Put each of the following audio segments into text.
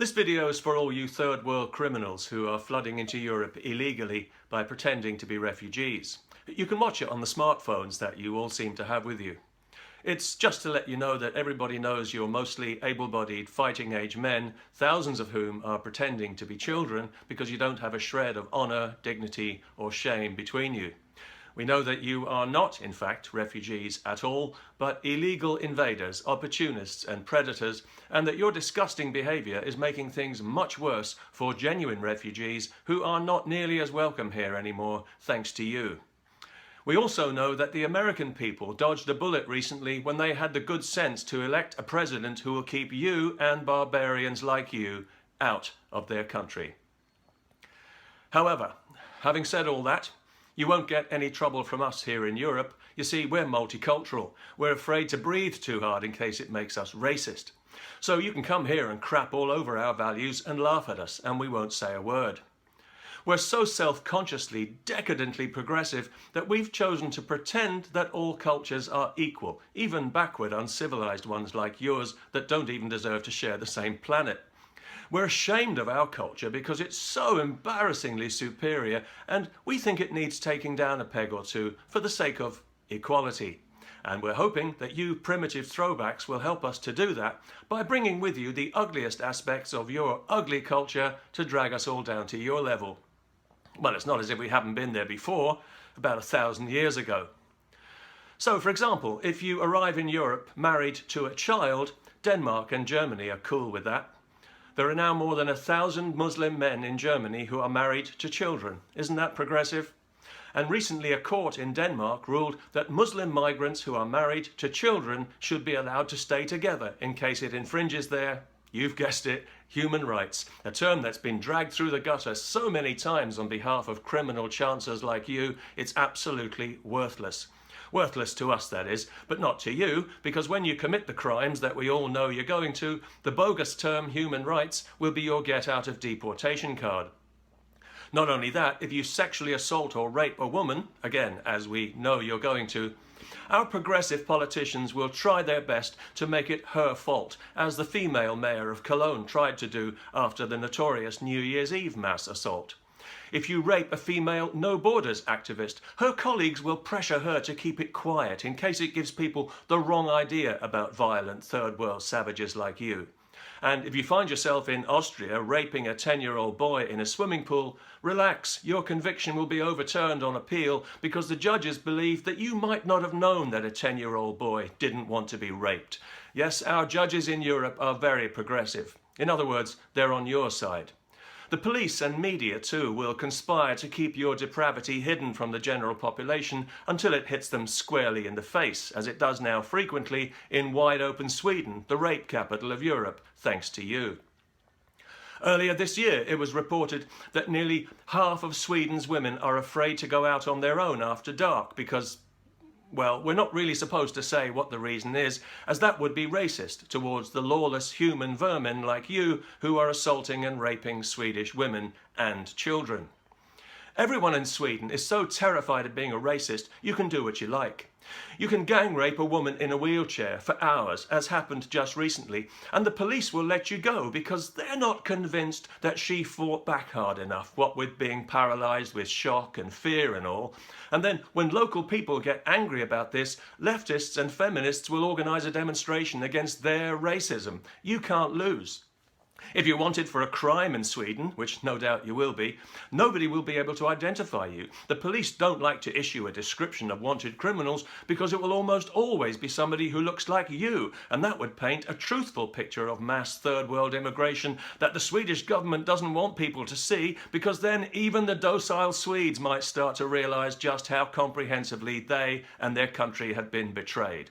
This video is for all you third world criminals who are flooding into Europe illegally by pretending to be refugees. You can watch it on the smartphones that you all seem to have with you. It's just to let you know that everybody knows you're mostly able-bodied fighting-age men, thousands of whom are pretending to be children because you don't have a shred of honour, dignity or shame between you. We know that you are not, in fact, refugees at all, but illegal invaders, opportunists and predators, and that your disgusting behaviour is making things much worse for genuine refugees who are not nearly as welcome here anymore, thanks to you. We also know that the American people dodged a bullet recently when they had the good sense to elect a president who will keep you and barbarians like you out of their country. However, having said all that, you won't get any trouble from us here in Europe. You see, we're multicultural. We're afraid to breathe too hard in case it makes us racist. So you can come here and crap all over our values and laugh at us, and we won't say a word. We're so self-consciously, decadently progressive that we've chosen to pretend that all cultures are equal, even backward, uncivilized ones like yours that don't even deserve to share the same planet. We're ashamed of our culture because it's so embarrassingly superior, and we think it needs taking down a peg or two for the sake of equality. And we're hoping that you primitive throwbacks will help us to do that by bringing with you the ugliest aspects of your ugly culture to drag us all down to your level. Well, it's not as if we haven't been there before, about 1,000 years ago. So, for example, if you arrive in Europe married to a child, Denmark and Germany are cool with that. There are now more than 1,000 Muslim men in Germany who are married to children. Isn't that progressive? And recently a court in Denmark ruled that Muslim migrants who are married to children should be allowed to stay together in case it infringes their, you've guessed it, human rights, a term that's been dragged through the gutter so many times on behalf of criminal chancers like you, it's absolutely worthless. Worthless to us, that is, but not to you, because when you commit the crimes that we all know you're going to, the bogus term human rights will be your get out of deportation card. Not only that, if you sexually assault or rape a woman, again, as we know you're going to, our progressive politicians will try their best to make it her fault, as the female mayor of Cologne tried to do after the notorious New Year's Eve mass assault. If you rape a female No Borders activist, her colleagues will pressure her to keep it quiet in case it gives people the wrong idea about violent third world savages like you. And if you find yourself in Austria raping a 10-year-old boy in a swimming pool, relax, your conviction will be overturned on appeal because the judges believe that you might not have known that a 10-year-old boy didn't want to be raped. Yes, our judges in Europe are very progressive. In other words, they're on your side. The police and media too will conspire to keep your depravity hidden from the general population until it hits them squarely in the face, as it does now frequently in wide-open Sweden, the rape capital of Europe, thanks to you. Earlier this year, it was reported that nearly half of Sweden's women are afraid to go out on their own after dark because, well, we're not really supposed to say what the reason is, as that would be racist towards the lawless human vermin like you who are assaulting and raping Swedish women and children. Everyone in Sweden is so terrified of being a racist, you can do what you like. You can gang rape a woman in a wheelchair for hours, as happened just recently, and the police will let you go because they're not convinced that she fought back hard enough, what with being paralysed with shock and fear and all. And then when local people get angry about this, leftists and feminists will organise a demonstration against their racism. You can't lose. If you're wanted for a crime in Sweden, which no doubt you will be, nobody will be able to identify you. The police don't like to issue a description of wanted criminals because it will almost always be somebody who looks like you, and that would paint a truthful picture of mass third world immigration that the Swedish government doesn't want people to see, because then even the docile Swedes might start to realise just how comprehensively they and their country had been betrayed.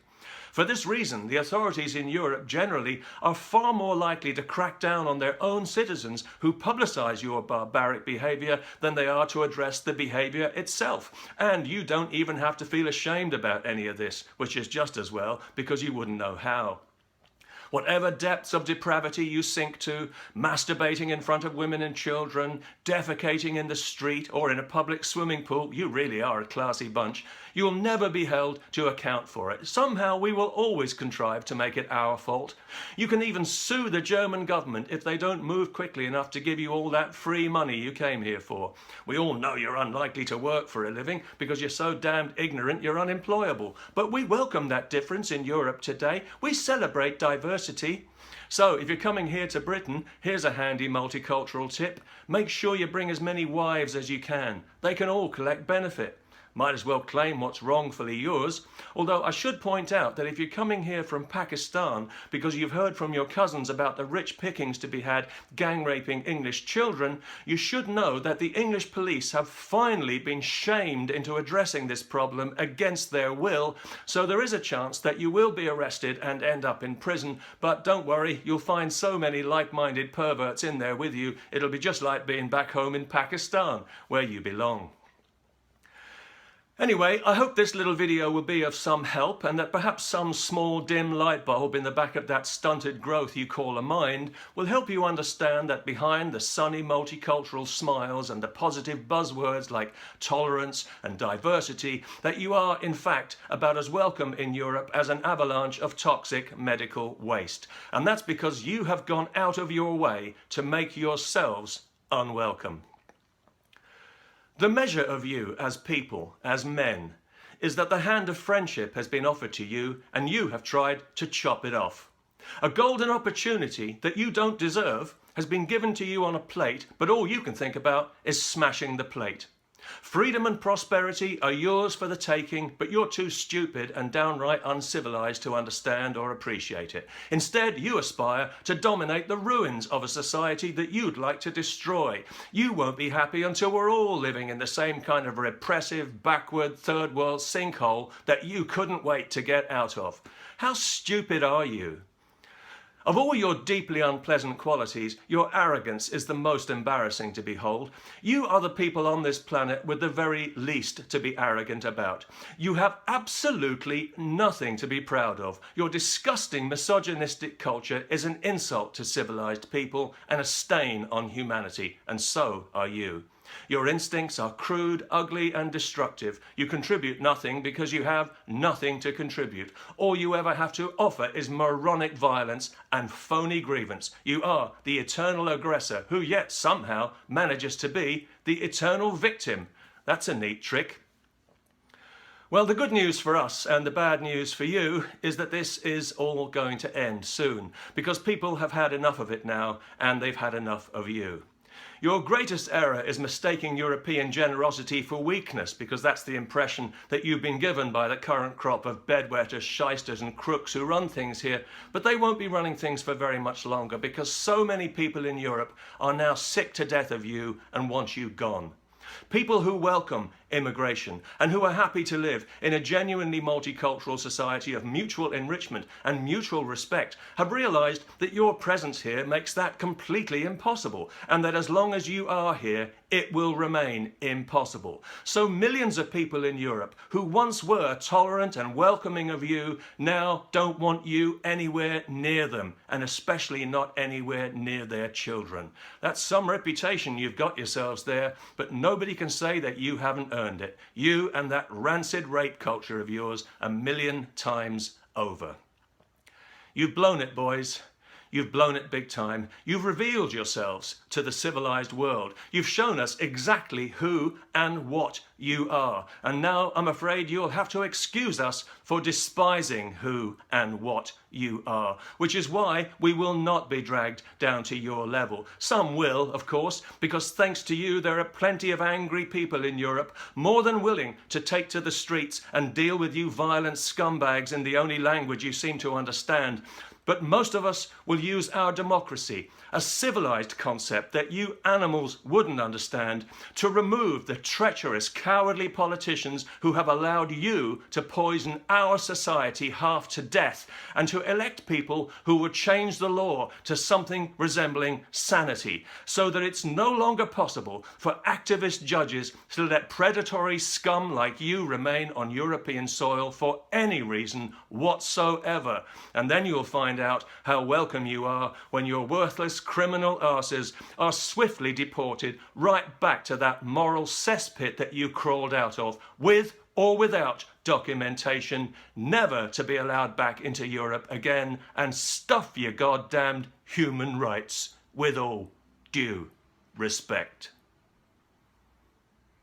For this reason, the authorities in Europe generally are far more likely to crack down on their own citizens who publicise your barbaric behaviour than they are to address the behaviour itself. And you don't even have to feel ashamed about any of this, which is just as well, because you wouldn't know how. Whatever depths of depravity you sink to, masturbating in front of women and children, defecating in the street or in a public swimming pool, you really are a classy bunch. You'll never be held to account for it. Somehow we will always contrive to make it our fault. You can even sue the German government if they don't move quickly enough to give you all that free money you came here for. We all know you're unlikely to work for a living because you're so damned ignorant you're unemployable. But we welcome that difference in Europe today. We celebrate diversity. So if you're coming here to Britain, here's a handy multicultural tip. Make sure you bring as many wives as you can. They can all collect benefit. Might as well claim what's wrongfully yours. Although I should point out that if you're coming here from Pakistan because you've heard from your cousins about the rich pickings to be had gang raping English children, you should know that the English police have finally been shamed into addressing this problem against their will. So there is a chance that you will be arrested and end up in prison. But don't worry, you'll find so many like-minded perverts in there with you. It'll be just like being back home in Pakistan, where you belong. Anyway, I hope this little video will be of some help and that perhaps some small dim light bulb in the back of that stunted growth you call a mind will help you understand that behind the sunny multicultural smiles and the positive buzzwords like tolerance and diversity, that you are in fact about as welcome in Europe as an avalanche of toxic medical waste. And that's because you have gone out of your way to make yourselves unwelcome. The measure of you as people, as men, is that the hand of friendship has been offered to you and you have tried to chop it off. A golden opportunity that you don't deserve has been given to you on a plate, but all you can think about is smashing the plate. Freedom and prosperity are yours for the taking, but you're too stupid and downright uncivilized to understand or appreciate it. Instead, you aspire to dominate the ruins of a society that you'd like to destroy. You won't be happy until we're all living in the same kind of repressive, backward, third world sinkhole that you couldn't wait to get out of. How stupid are you? Of all your deeply unpleasant qualities, your arrogance is the most embarrassing to behold. You are the people on this planet with the very least to be arrogant about. You have absolutely nothing to be proud of. Your disgusting misogynistic culture is an insult to civilized people and a stain on humanity, and so are you. Your instincts are crude, ugly, and destructive. You contribute nothing because you have nothing to contribute. All you ever have to offer is moronic violence and phony grievance. You are the eternal aggressor who yet somehow manages to be the eternal victim. That's a neat trick. Well, the good news for us and the bad news for you is that this is all going to end soon, because people have had enough of it now and they've had enough of you. Your greatest error is mistaking European generosity for weakness, because that's the impression that you've been given by the current crop of bedwetters, shysters and crooks who run things here. But they won't be running things for very much longer, because so many people in Europe are now sick to death of you and want you gone. People who welcome immigration and who are happy to live in a genuinely multicultural society of mutual enrichment and mutual respect have realized that your presence here makes that completely impossible, and that as long as you are here, it will remain impossible. So millions of people in Europe who once were tolerant and welcoming of you now don't want you anywhere near them, and especially not anywhere near their children. That's some reputation you've got yourselves there, but nobody can say that you haven't earned it. You and that rancid rape culture of yours 1,000,000 times over. You've blown it, boys. You've blown it big time. You've revealed yourselves to the civilized world. You've shown us exactly who and what you are. And now I'm afraid you'll have to excuse us for despising who and what you are, which is why we will not be dragged down to your level. Some will, of course, because thanks to you, there are plenty of angry people in Europe more than willing to take to the streets and deal with you violent scumbags in the only language you seem to understand. But most of us will use our democracy, a civilized concept that you animals wouldn't understand, to remove the treacherous, cowardly politicians who have allowed you to poison our society half to death, and to elect people who would change the law to something resembling sanity, so that it's no longer possible for activist judges to let predatory scum like you remain on European soil for any reason whatsoever. And then you'll find out how welcome you are when your worthless criminal arses are swiftly deported right back to that moral cesspit that you crawled out of, with or without documentation, never to be allowed back into Europe again, and stuff your goddamned human rights, with all due respect.